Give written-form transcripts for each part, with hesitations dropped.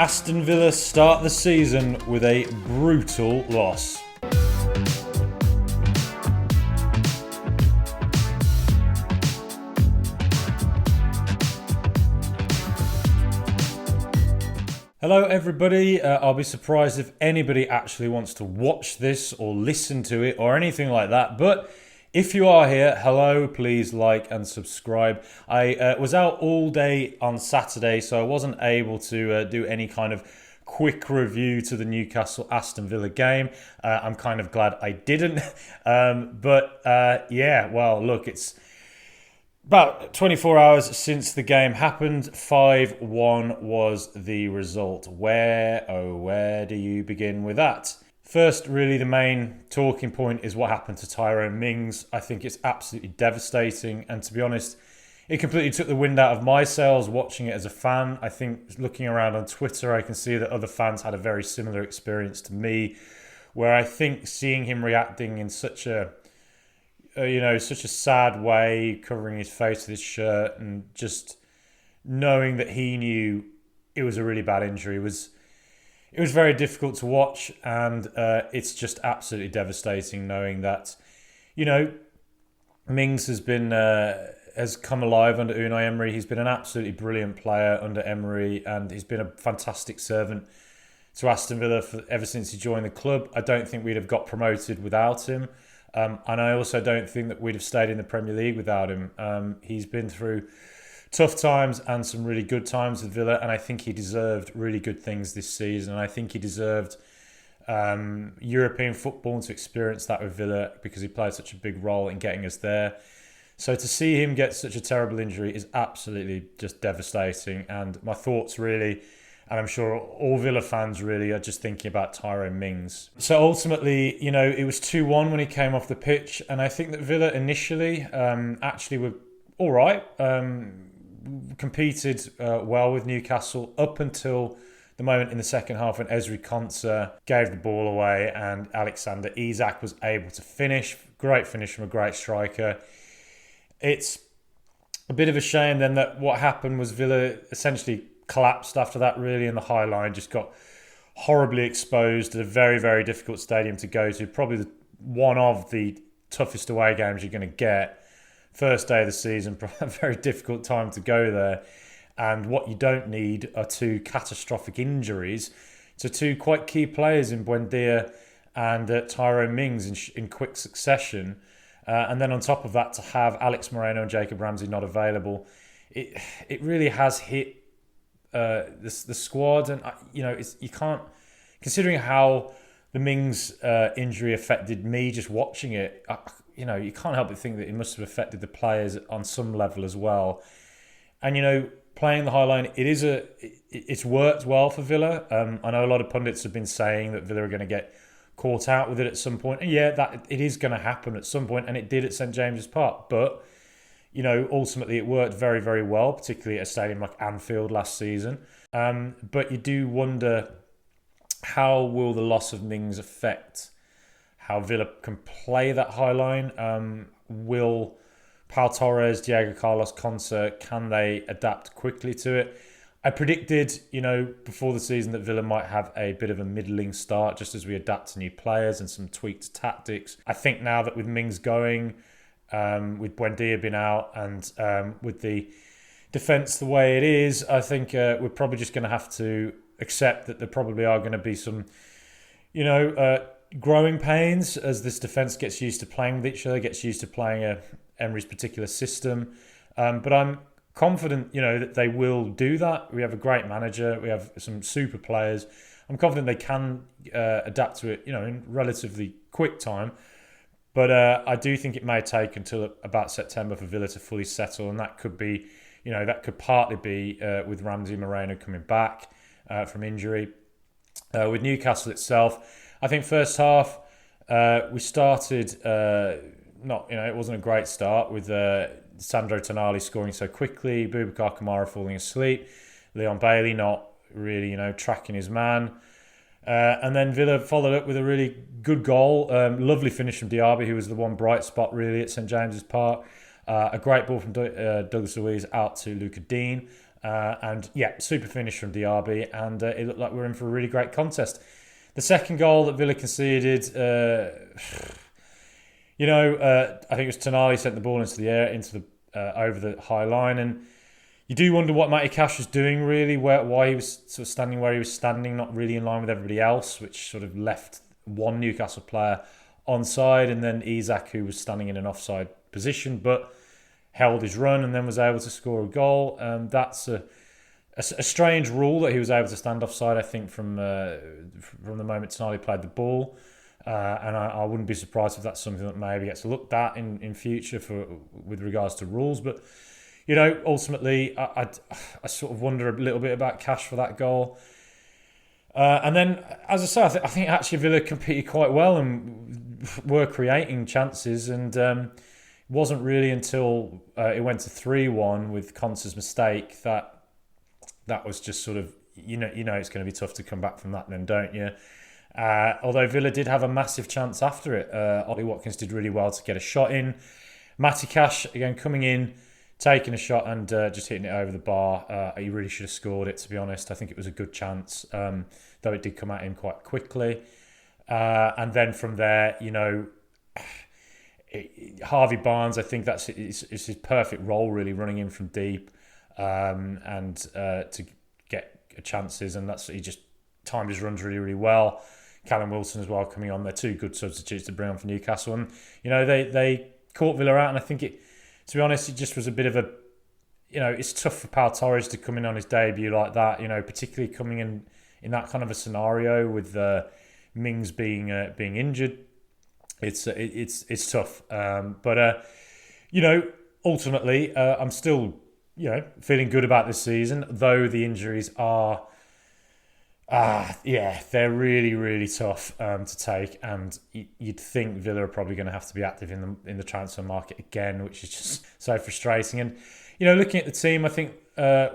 Aston Villa start the season with a brutal loss. Hello everybody, I'll be surprised if anybody actually wants to watch this or listen to it or anything like that, but if you are here, hello, please like and subscribe. I was out all day on Saturday, so I wasn't able to do any kind of quick review to the Newcastle Aston Villa game. I'm kind of glad I didn't, look, it's about 24 hours since the game happened. 5-1 was the result. Where do you begin with that? First, really the main talking point is what happened to Tyrone Mings. I think it's absolutely devastating, and to be honest, it completely took the wind out of my sails watching it as a fan. I think looking around on Twitter, I can see that other fans had a very similar experience to me, where I think seeing him reacting in such a sad way, covering his face with his shirt, and just knowing that he knew it was a really bad injury it was very difficult to watch, and it's just absolutely devastating knowing that, Mings has come alive under Unai Emery. He's been an absolutely brilliant player under Emery, and he's been a fantastic servant to Aston Villa ever since he joined the club. I don't think we'd have got promoted without him. And I also don't think that we'd have stayed in the Premier League without him. He's been through tough times and some really good times with Villa, and I think he deserved really good things this season. And I think he deserved European football and to experience that with Villa because he played such a big role in getting us there. So to see him get such a terrible injury is absolutely just devastating. And my thoughts really, and I'm sure all Villa fans really, are just thinking about Tyrone Mings. So ultimately, it was 2-1 when he came off the pitch. And I think that Villa initially actually were all right. Competed well with Newcastle up until the moment in the second half when Ezri Konsa gave the ball away and Alexander Isak was able to finish. Great finish from a great striker. It's a bit of a shame then that what happened was Villa essentially collapsed after that, really, and the High Line just got horribly exposed at a very, very difficult stadium to go to. Probably one of the toughest away games you're going to get. First day of the season, a very difficult time to go there. And what you don't need are two catastrophic injuries to two quite key players in Buendia and Tyrone Mings in quick succession. And then on top of that, to have Alex Moreno and Jacob Ramsey not available, it really has hit the squad. And, you can't, considering how the Mings injury affected me just watching it, you can't help but think that it must have affected the players on some level as well. And, playing the High Line, it's worked well for Villa. I know a lot of pundits have been saying that Villa are going to get caught out with it at some point. And that it is going to happen at some point, and it did at St James's Park. But, ultimately it worked very, very well, particularly at a stadium like Anfield last season. But you do wonder, how will the loss of Mings affect how Villa can play that High Line? Will Pau Torres, Diego Carlos, Konsa, can they adapt quickly to it? I predicted, before the season that Villa might have a bit of a middling start just as we adapt to new players and some tweaked tactics. I think now that with Mings going, with Buendia being out, and with the defence the way it is, I think we're probably just going to have to accept that there probably are going to be some, growing pains as this defence gets used to playing with each other, gets used to playing Emery's particular system. But I'm confident, that they will do that. We have a great manager. We have some super players. I'm confident they can adapt to it, in relatively quick time. But I do think it may take until about September for Villa to fully settle, and that could be, that could partly be with Ramsey Moreno coming back from injury. With Newcastle itself, I think first half we started it wasn't a great start with Sandro Tonali scoring so quickly, Boubacar Kamara falling asleep, Leon Bailey not really tracking his man, and then Villa followed up with a really good goal, lovely finish from Diaby, who was the one bright spot really at St James's Park. A great ball from Douglas Luiz out to Luca Dean. And yeah, super finish from DRB, and it looked like we were in for a really great contest. The second goal that Villa conceded, I think it was Tonali sent the ball into the air, over the high line, and you do wonder what Matty Cash was doing really, why he was sort of standing where he was standing, not really in line with everybody else, which sort of left one Newcastle player onside, and then Isak, who was standing in an offside position, but held his run and then was able to score a goal. That's a strange rule that he was able to stand offside, I think, from the moment Tonali played the ball. And I wouldn't be surprised if that's something that maybe gets looked at in future with regards to rules. But, ultimately, I sort of wonder a little bit about Cash for that goal. And then, as I say, I think actually Villa competed quite well and were creating chances. And it wasn't really until it went to 3-1 with Conce's mistake that was just sort of, it's going to be tough to come back from that then, don't you? Although Villa did have a massive chance after it. Ollie Watkins did really well to get a shot in. Matty Cash, again, coming in, taking a shot and just hitting it over the bar. He really should have scored it, to be honest. I think it was a good chance, though it did come at him quite quickly. And then from there, Harvey Barnes, I think it's his perfect role, really, running in from deep and to get chances. And he just timed his runs really, really well. Callum Wilson as well coming on. They're two good substitutes to bring on for Newcastle. And, they caught Villa out. And I think to be honest, it just was a bit of a, it's tough for Pau Torres to come in on his debut like that, particularly coming in that kind of a scenario with Mings being injured. It's tough. But ultimately, I'm still, feeling good about this season, though the injuries are, they're really, really tough to take, and you'd think Villa are probably going to have to be active in the transfer market again, which is just so frustrating. And looking at the team, I think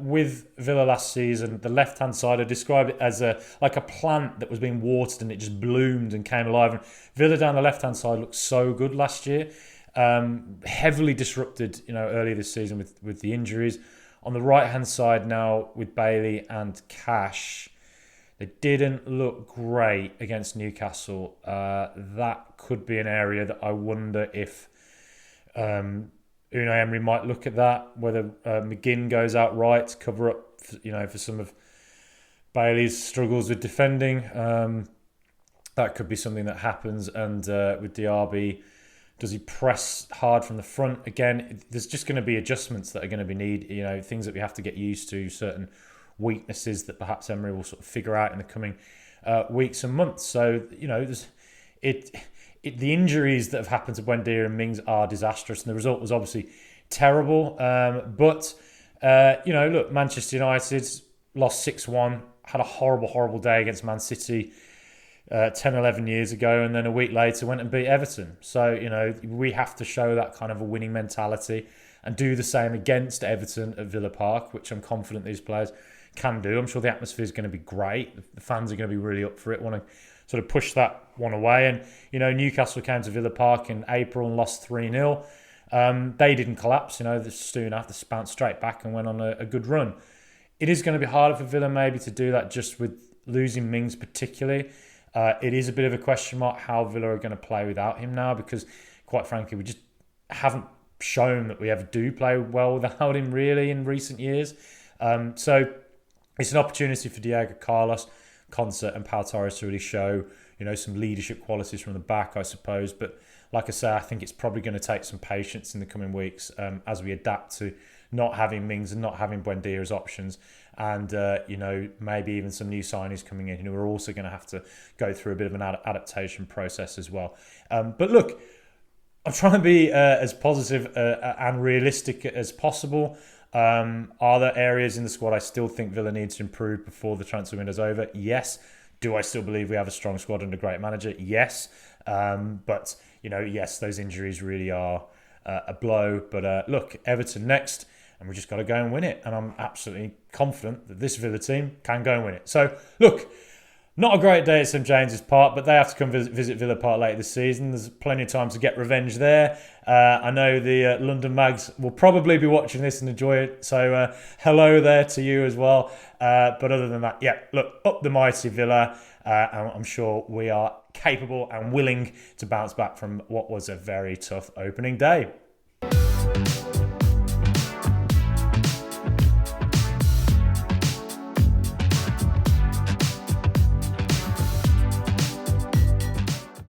with Villa last season, the left-hand side, I described it as like a plant that was being watered and it just bloomed and came alive. And Villa down the left-hand side looked so good last year, heavily disrupted, earlier this season with the injuries. On the right-hand side now with Bailey and Cash, they didn't look great against Newcastle. That could be an area that I wonder if Unai Emery might look at that, whether McGinn goes out right to cover up, for some of Bailey's struggles with defending. That could be something that happens. And with DRB, does he press hard from the front? Again, there's just going to be adjustments that are going to be needed, things that we have to get used to, certain weaknesses that perhaps Emery will sort of figure out in the coming weeks and months. So, the injuries that have happened to Buendia and Mings are disastrous, and the result was obviously terrible. But look, Manchester United lost 6-1, had a horrible, horrible day against Man City 10, 11 years ago, and then a week later went and beat Everton. So, we have to show that kind of a winning mentality and do the same against Everton at Villa Park, which I'm confident these players can do. I'm sure the atmosphere is going to be great. The fans are going to be really up for it, want to sort of push that one away. And, Newcastle came to Villa Park in April and lost 3-0. They didn't collapse, soon after bounced straight back and went on a good run. It is going to be harder for Villa maybe to do that just with losing Mings particularly. It is a bit of a question mark how Villa are going to play without him now, because quite frankly, we just haven't shown that we ever do play well without him really in recent years. So it's an opportunity for Diego Carlos, Concert and Pau Torres to really show, some leadership qualities from the back, I suppose. But like I say, I think it's probably going to take some patience in the coming weeks as we adapt to not having Mings and not having Buendia as options. And, maybe even some new signings coming in who are also going to have to go through a bit of an adaptation process as well. But look, I'm trying to be as positive and realistic as possible. Are there areas in the squad I still think Villa needs to improve before the transfer window's over? Yes. Do I still believe we have a strong squad and a great manager? Yes. But, yes, those injuries really are a blow. But look, Everton next, and we've just got to go and win it. And I'm absolutely confident that this Villa team can go and win it. So, look, Not a great day at St James's Park, but they have to come visit Villa Park later this season. There's plenty of time to get revenge there. I know the London Mags will probably be watching this and enjoy it, so hello there to you as well. But other than that, yeah, look, up the mighty Villa. And I'm sure we are capable and willing to bounce back from what was a very tough opening day.